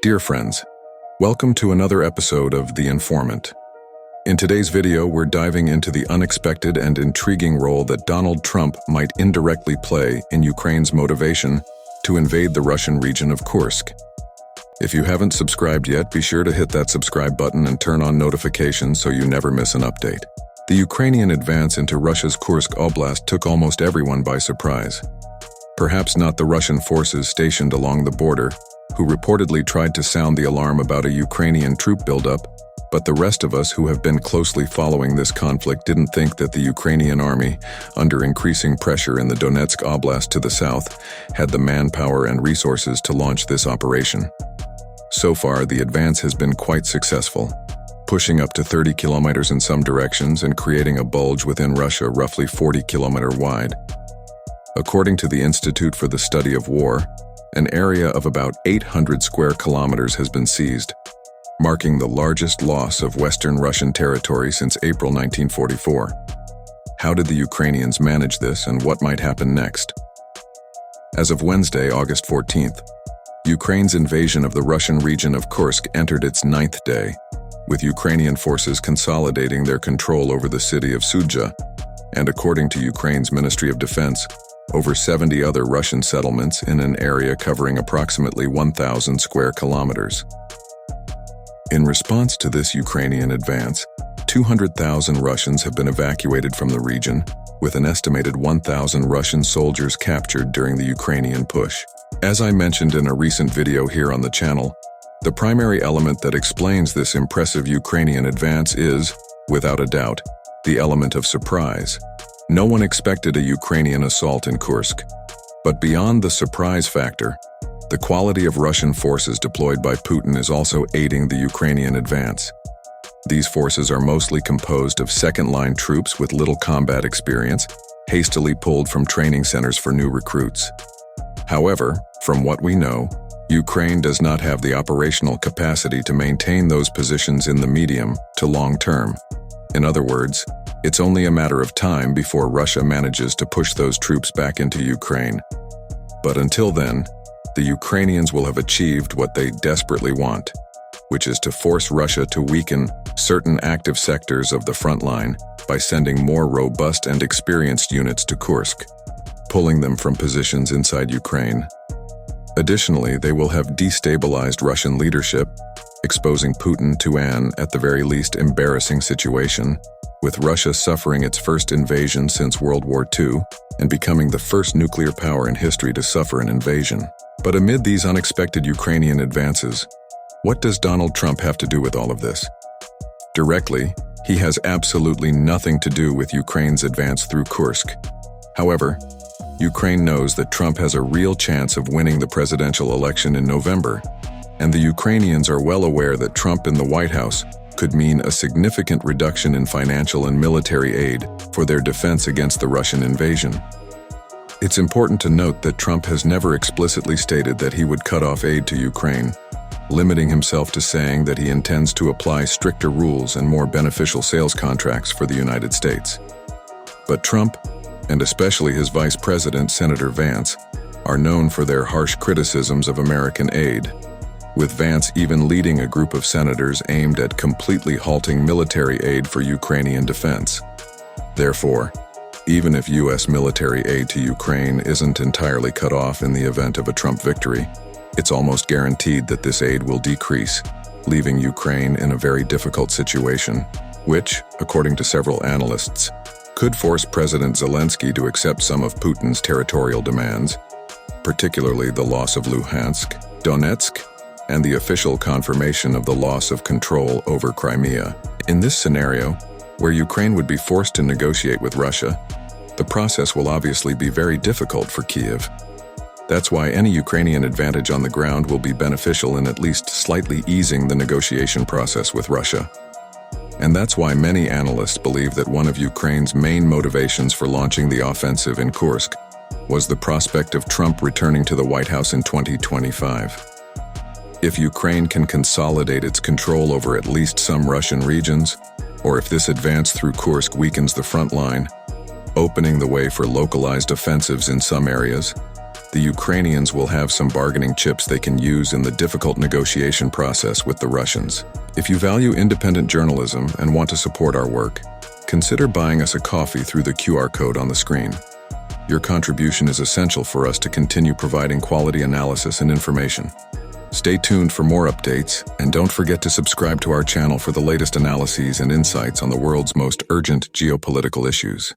Dear friends, welcome to another episode of The Informant. In today's video, we're diving into the unexpected and intriguing role that Donald Trump might indirectly play in Ukraine's motivation to invade the Russian region of Kursk. If you haven't subscribed yet, be sure to hit that subscribe button and turn on notifications so you never miss an update. The Ukrainian advance into Russia's Kursk Oblast took almost everyone by surprise. Perhaps not the Russian forces stationed along the border, who reportedly tried to sound the alarm about a Ukrainian troop buildup, but the rest of us who have been closely following this conflict didn't think that the Ukrainian army, under increasing pressure in the Donetsk Oblast to the south, had the manpower and resources to launch this operation. So far, the advance has been quite successful, pushing up to 30 kilometers in some directions and creating a bulge within Russia roughly 40 kilometers wide. According to the Institute for the Study of War, an area of about 800 square kilometers has been seized, marking the largest loss of Western Russian territory since April 1944. How did the Ukrainians manage this, and what might happen next? As of Wednesday, August 14th, Ukraine's invasion of the Russian region of Kursk entered its 9th day, with Ukrainian forces consolidating their control over the city of Sudzha, and according to Ukraine's Ministry of Defense, over 70 other Russian settlements in an area covering approximately 1,000 square kilometers. In response to this Ukrainian advance, 200,000 Russians have been evacuated from the region, with an estimated 1,000 Russian soldiers captured during the Ukrainian push. As I mentioned in a recent video here on the channel, the primary element that explains this impressive Ukrainian advance is, without a doubt, the element of surprise. No one expected a Ukrainian assault in Kursk. But beyond the surprise factor, the quality of Russian forces deployed by Putin is also aiding the Ukrainian advance. These forces are mostly composed of second-line troops with little combat experience, hastily pulled from training centers for new recruits. However, from what we know, Ukraine does not have the operational capacity to maintain those positions in the medium to long term. In other words, it's only a matter of time before Russia manages to push those troops back into Ukraine. But until then, the Ukrainians will have achieved what they desperately want, which is to force Russia to weaken certain active sectors of the front line by sending more robust and experienced units to Kursk, pulling them from positions inside Ukraine. Additionally, they will have destabilized Russian leadership, exposing Putin to an, at the very least, embarrassing situation, with Russia suffering its first invasion since World War II and becoming the first nuclear power in history to suffer an invasion. But amid these unexpected Ukrainian advances, what does Donald Trump have to do with all of this? Directly, he has absolutely nothing to do with Ukraine's advance through Kursk. However, Ukraine knows that Trump has a real chance of winning the presidential election in November, and the Ukrainians are well aware that Trump in the White House could mean a significant reduction in financial and military aid for their defense against the Russian invasion. It's important to note that Trump has never explicitly stated that he would cut off aid to Ukraine, limiting himself to saying that he intends to apply stricter rules and more beneficial sales contracts for the United States. But Trump, and especially his Vice President, Senator Vance, are known for their harsh criticisms of American aid, with Vance even leading a group of senators aimed at completely halting military aid for Ukrainian defense. Therefore, even if U.S. military aid to Ukraine isn't entirely cut off in the event of a Trump victory, it's almost guaranteed that this aid will decrease, leaving Ukraine in a very difficult situation, which, according to several analysts, could force President Zelensky to accept some of Putin's territorial demands, particularly the loss of Luhansk, Donetsk, and the official confirmation of the loss of control over Crimea. In this scenario, where Ukraine would be forced to negotiate with Russia, the process will obviously be very difficult for Kiev. That's why any Ukrainian advantage on the ground will be beneficial in at least slightly easing the negotiation process with Russia. And that's why many analysts believe that one of Ukraine's main motivations for launching the offensive in Kursk was the prospect of Trump returning to the White House in 2025. If Ukraine can consolidate its control over at least some Russian regions, or if this advance through Kursk weakens the front line, opening the way for localized offensives in some areas, the Ukrainians will have some bargaining chips they can use in the difficult negotiation process with the Russians. If you value independent journalism and want to support our work, consider buying us a coffee through the QR code on the screen. Your contribution is essential for us to continue providing quality analysis and information. Stay tuned for more updates, and don't forget to subscribe to our channel for the latest analyses and insights on the world's most urgent geopolitical issues.